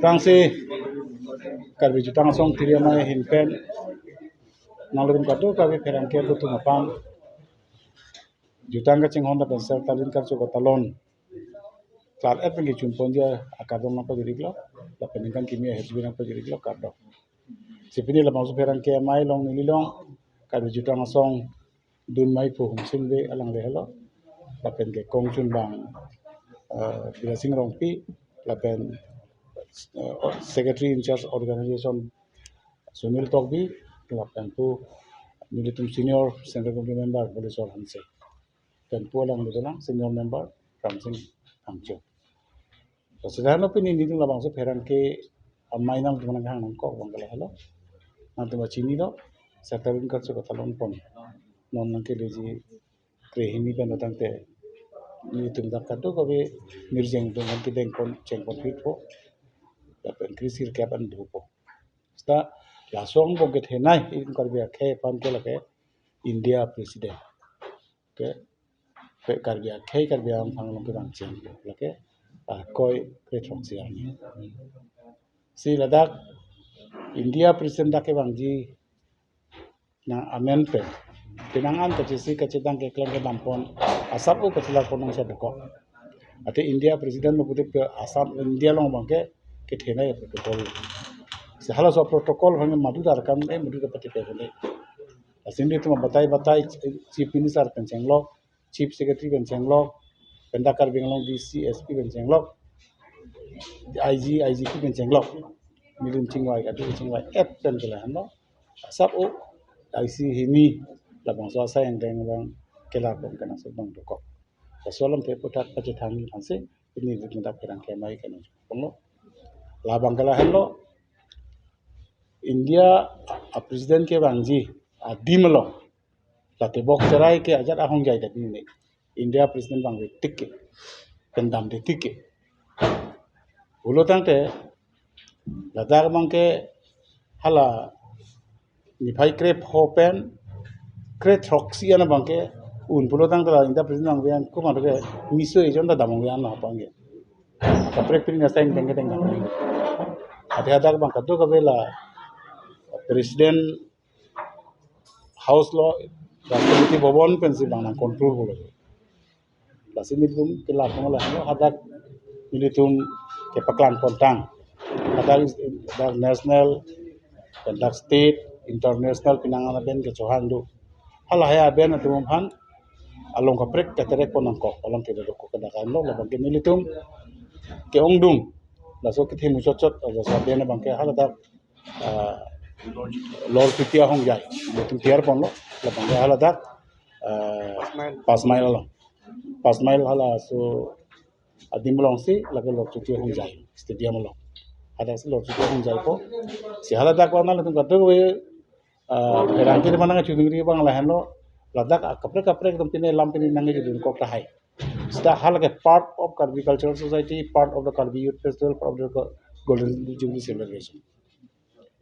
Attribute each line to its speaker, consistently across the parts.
Speaker 1: tang si karbi jutang song tiri mai hinpen nalun kadu kabi perang ke butu mapan jutang ka ching honda pensel talin kar chu talon klar et ngi chumpon dia akadong na pa diriglo la peningkan kimia hsb na pa diriglo kardo sipini la masu perang ke mai long nilong karbi jutang song dun mai pu hum simbe alang le helo la pen ke kong chun bang bila sing rong pi la pen secretary in charge organization Sunil Tokbi la pen pu militum senior central committee member police or hanse pen pu lang lulang senior member Ramsing Angcho so sedano pini ni la bangso perang ke amai nam tuman hang nang ko bangala helo nanti macini do setelin kerja ko talon pon non nang ke leji krehini pen datang te ni tum dak kado ko be mirjeng do nanti dengkon cengkon fit po la pen krisir ke pan du po sta la song bo get henai in karbe ke pan ke lake India president ke pe karbe am phang long ke bang cheng lake koi ke thong sia ni si ladak India president dak ke bang ji na amen pe pinangan ke si ke cedang ke klem ke dampon asap u ke celak ponong sa deko ate India president no putik pe asam India long bang ke thenai protocol se hala so protocol bang madu dar kam e madu pati pe bole asindi tuma batai chief minister pencheng lo chief secretary pencheng lo pendakar benglong DCSP pencheng lo IGP pencheng lo milim chingwai atu chingwai et pen kala hanno sab o IC hini labang so sa yang deng bang kela kon kana so bang doko solam pe putat pache thangi hanse ini gudna perang kemai kana pongo labang kala hanno India president ke bangji dimlo late bok cerai ke ajat ahong jai da ni India president bang tikke pendam de tikke ulo tangte ladak bangke hala ni phai krep hopen kre troxy ana bangke un pulo tang la India president bang ko ma de miso ejon da damong yan na pange kapre pin na sain bangke teng ada bang kadu ka bela presiden house law Rashtrapati Bhavan पेंसिल बांगना कंट्रोल बोले लासी मिलुम के लाभ मला हादाक मिलुम के पकलान कोंटांग हादाक नेशनल हादाक स्टेट इंटरनेशनल पिनांगना बेन के चोहान दु हाला हया बेन तुम भान along ka prek katere ponang ko alam te do ko kada kan lo labang ke militum ke ongdung la so ke thimu chot la so beन bang ke hala lor pitia hong jai betul tiar pon lo labang ke hala dak pas mail hala so adim long si lage lor pitia hong jai stadium lo ada si lor pitia hong jai po si hala dak wana la tum kadu we rangki de mananga chudungri bang la hen lo ladak kapre ekdom pine lampini nangi judun ko ta hai sta halage part of Karbi cultural society part of the Karbi youth festival part of the golden jubilee celebration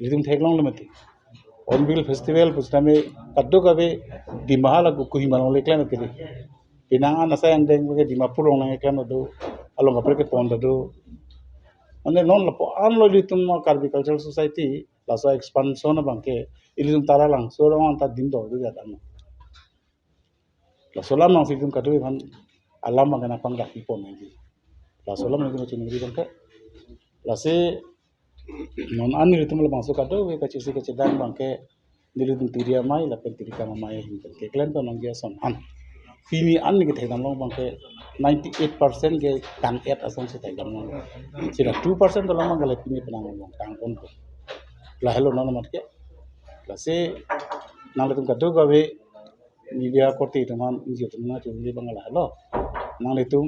Speaker 1: lidum theklong lemati onbil festival pustame kaddo kabe di mahala ku himalong leklan kiri pinangan nasa yang deng ke Dimapur long nang eklan do along kapre ke pon do ane non lapo an lo litum Karbi cultural society laso expansion bangke ilum tara lang so long ta din do jata no la solam nang situm kadu kan alam magana pang dak ipon ngi la solam ngi chini ngi bangke la se non an ritum la bangso kadu we ka chisi ke chedang bangke nilitum tiria mai la pen tirika mai hin ke klen to nang dia son an fini an ngi thai dam long bangke 98% ke tang et asong se thai dam long sira 2% to lamang gale pini penang long tang pon la hello non mat ke la se nang litum kadu ga we media korte teman inji teman chuli bangala halo nang litum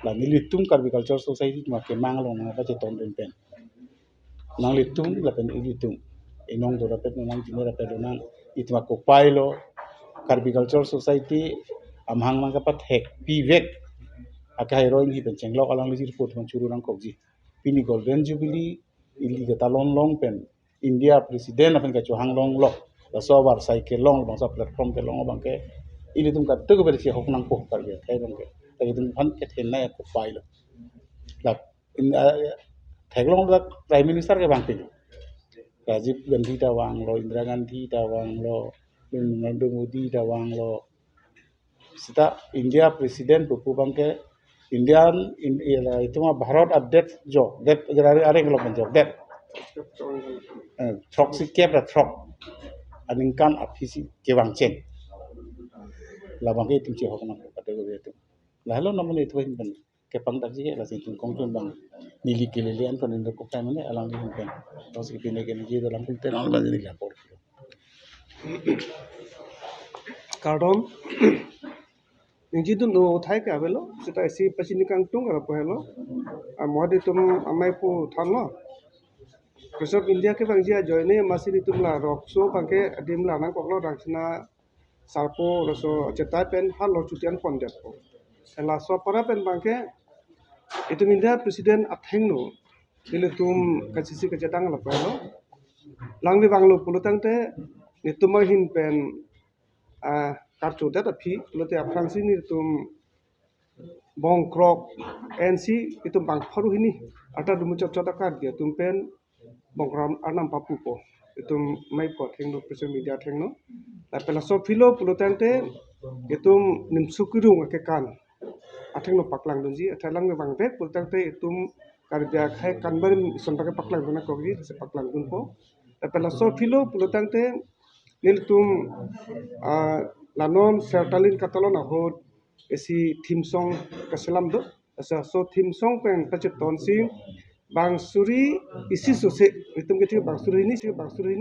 Speaker 1: la nilitum Karbi cultural society ma ke manglo na ba che ton pen nang litum la pen ilitum inong do rapet nang jimera pe nang itma ko pailo Karbi cultural society amhang nang kapat hek pivek akai roing hi pen chenglo alang lijir pot man churu nang kokji pini golden jubilee ili ga talon long pen India president apen ka chohang long lo la sobar cycle long bangsa platform ke long bangke ili tum ka tu ber si hok nang po karbe kai bangke tai tum phan ke thenna ko pailo la Thaglong dak Prime Minister ke bang ping. Rajiv Gandhi tawang lo, Indira Gandhi tawang lo, Narendra Modi tawang lo. Sita India Presiden buku bangke Indian itu mah Bharat update jo, that are kalau menjawab that trok si kep la trok aningkan apisi kewang ceng. Lah bangke itu cie hok nak pada gue itu. Lah lo namanya itu kan kepang tak sih lah sih kong tuh bang nili kelilian kan ini kok kan ini alang ini kan. Terus kepine kene jadi dalam kultur alam jadi lapor.
Speaker 2: Karon Ningji tu no thai ka belo sita isi pasini kang tung kara pohelo amode tum amai pu thanlo Krisop India ke bangji joine masih tum la rokso bangke adim la nang koklo rangsina salpo roso cetai pen halo cutian pondep po la so para pen bangke itu India presiden athengno ile tum kasisi kecetang la pohelo langli banglo pulutang te nitumah hin pen kartu data pi lote aprang sini tum bong krok NC itu bang paru ini ada dumu cocok kar dia tumpen bong ram anam papu po itu mai po thengno presiden media thengno la pela so philo pulotante itu nim sukuru ke kan athengno paklang dunji athalang bang bek pulotante itu karja khai kanbar sonpake paklang duna kogi se paklang dun po la pela so philo pulotante nil tum lanon sertalin katalon ahod esi theme song kaselam do asa so theme song pen pache tonsi bangsuri isi sose itum keti bangsuri ini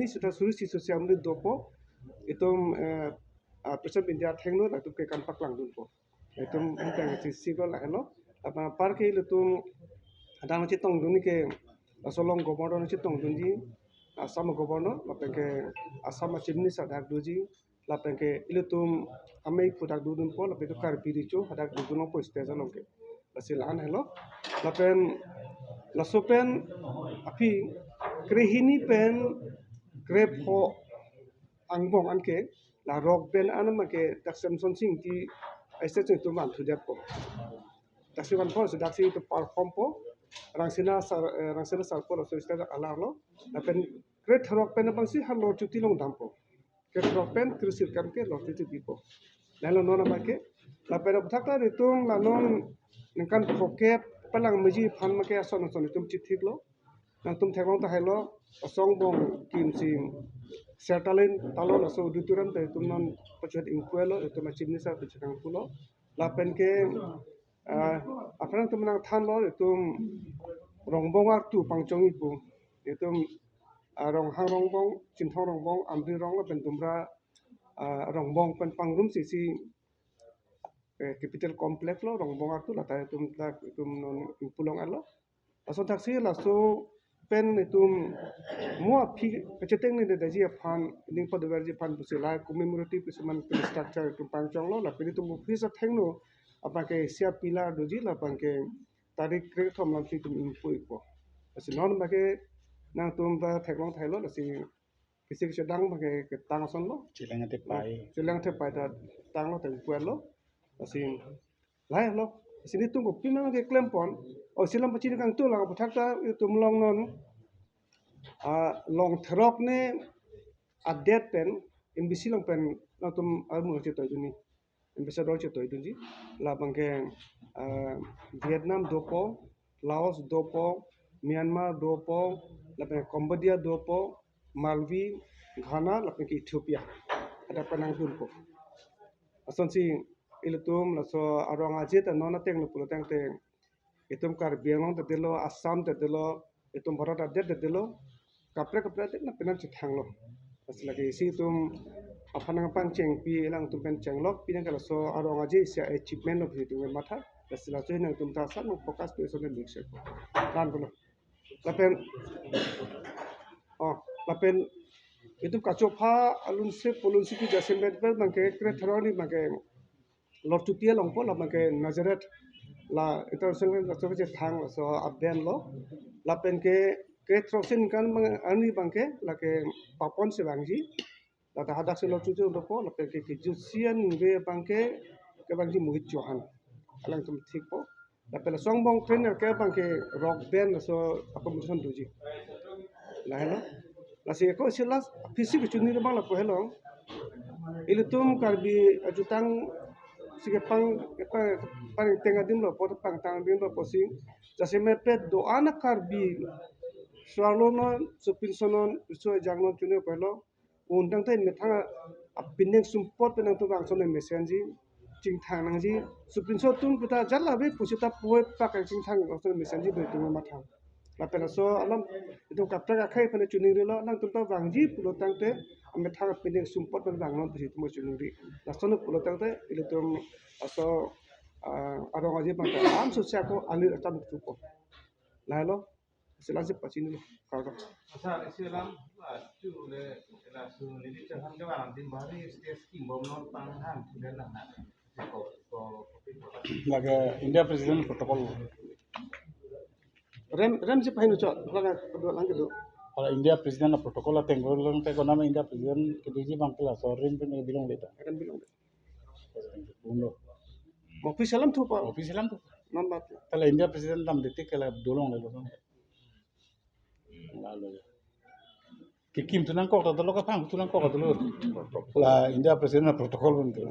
Speaker 2: sudah suri si sose amde dopo itum presiden India thengno la tum ke kan paklang dun po itum entang si sigol la hello apa parke itum adang chitong duni ke asolong governor chitong dunji asam governor lapenge asam chimni sadak duji lapenge ilutum amei pudak dudun po lape kar piricho hadak dudun po stage longke lasilan hello lapen lasopen api krehini pen krepo angbong anke la rock pen anamake taksem sonsing ti stage tu man thudep po taksiwan po sedaksi itu perform po rangsina sarpo so stage alarlo lapen great rock pen bangsi halo cuti long dampo great rock pen krisir kamke lo cuti dipo lalu nona make la pero thakta ritung la non ningkan prokep palang meji phan make ason tum chitik lo nang tum thekong ta hello song bong kim sim sertalin talo la so duturan te tum non pachet inquelo itu macam ni sa pachang pulo la pen ke apang tum nang than lo itu rongbong tu pangchong ipu itu rong hang rongbong cintong rongbong amri rong pen tumra rongbong pen pangrum sisi capital complex lo rongbong tu la ta tum non pulong alo aso taksi la so pen itu mua pi keceteng ni de ji fan ning pada versi fan busila commemorative seman structure itu pangchong lo la pen itu mu pisa thengno apa ke sia pilar doji la pangke tarik kre thom la pi tum info ipo asi non ba ke nang tum ta theklong thailo asi kisi sedang pakai ketang son lo
Speaker 1: Cilang te
Speaker 2: pai ta tang lo teng kuel lo asi lai lo sini tum ko pina ke klempon o silam pachi kang tu la pathak ta tum long non long throk ne adet pen imbisi long pen na tum armu che to juni ambassador che to junji la bangke Vietnam dopo Laos dopo Myanmar dopo lapeng Cambodia dopo Malvi Ghana lapeng Ethiopia ada penang dun po ason si ilutum la so arong aje ta nona teng lo pulo teng teng itum kar biangong ta dilo Assam ta dilo itum Bharat adet ta dilo kapre te na penang che thang lo as lagi si tum apanang pan cheng pi elang tum pen cheng lok pi nang kala so arong aje sia achievement of itu matha dasila so nang tum ta san focus pe so ne mix ko kan ko lapen lapen itu kacopa alun se polun si ki jasen bet bangke kre throni bangke lor tutia longpo la bangke Nazareth la international so je thang so abden lo lapen ke trosin kan ani bangke la ke papon se bangji la ta hadak se lor tutia lo la ke jusian be bangke ke bangji muhit johan alang tum thik po La pela song bong trainer ke bang ke rock band so accommodation tuji. La hello. La si ko silas fisik chuni bang la ko hello. Ilutum karbi ajutang sige pang tenga dim lo pot pang tang dim lo posing jase me pet do ana karbi swalo no supin sonon so jangnon chune ko hello undang te me thanga apineng sumpot penang to bang sonon mesenji ching thang nang ji supin so tum puta jalla be pusita poe pak ching thang sonon mesenji be tu ma thang la pela so alam itu kapta ka khai pane chuni ri lo nang tum to bang ji pulo tang te ame thanga pineng sumpot pen bang non pusi tumo chuni ri la sono pulo tang te ilutum aso arong aji pang am so sia ko alir atam tu ko la lo silasi pacini lo ka
Speaker 3: Asal Islam cu le su lili cehan ke walang tim bahari setiap skim bom non panghan sudah nak
Speaker 1: Like India President Protocol.
Speaker 2: rem si pahin cho la do lang do
Speaker 1: Kalau India President Protocol lah tengok orang tengok nama India President kediji bangkila sorin pun bilang beta.
Speaker 2: akan bilang
Speaker 1: Uno.
Speaker 2: mo pisalam tu pa
Speaker 1: Office lang tu.
Speaker 2: non bat
Speaker 1: Kalau India President tam detik kalau dolong le dolong. Lalu. Kikim tu nang kok tu lo kapang tu nang kok tu lo. Kalau India President Protocol pun tu.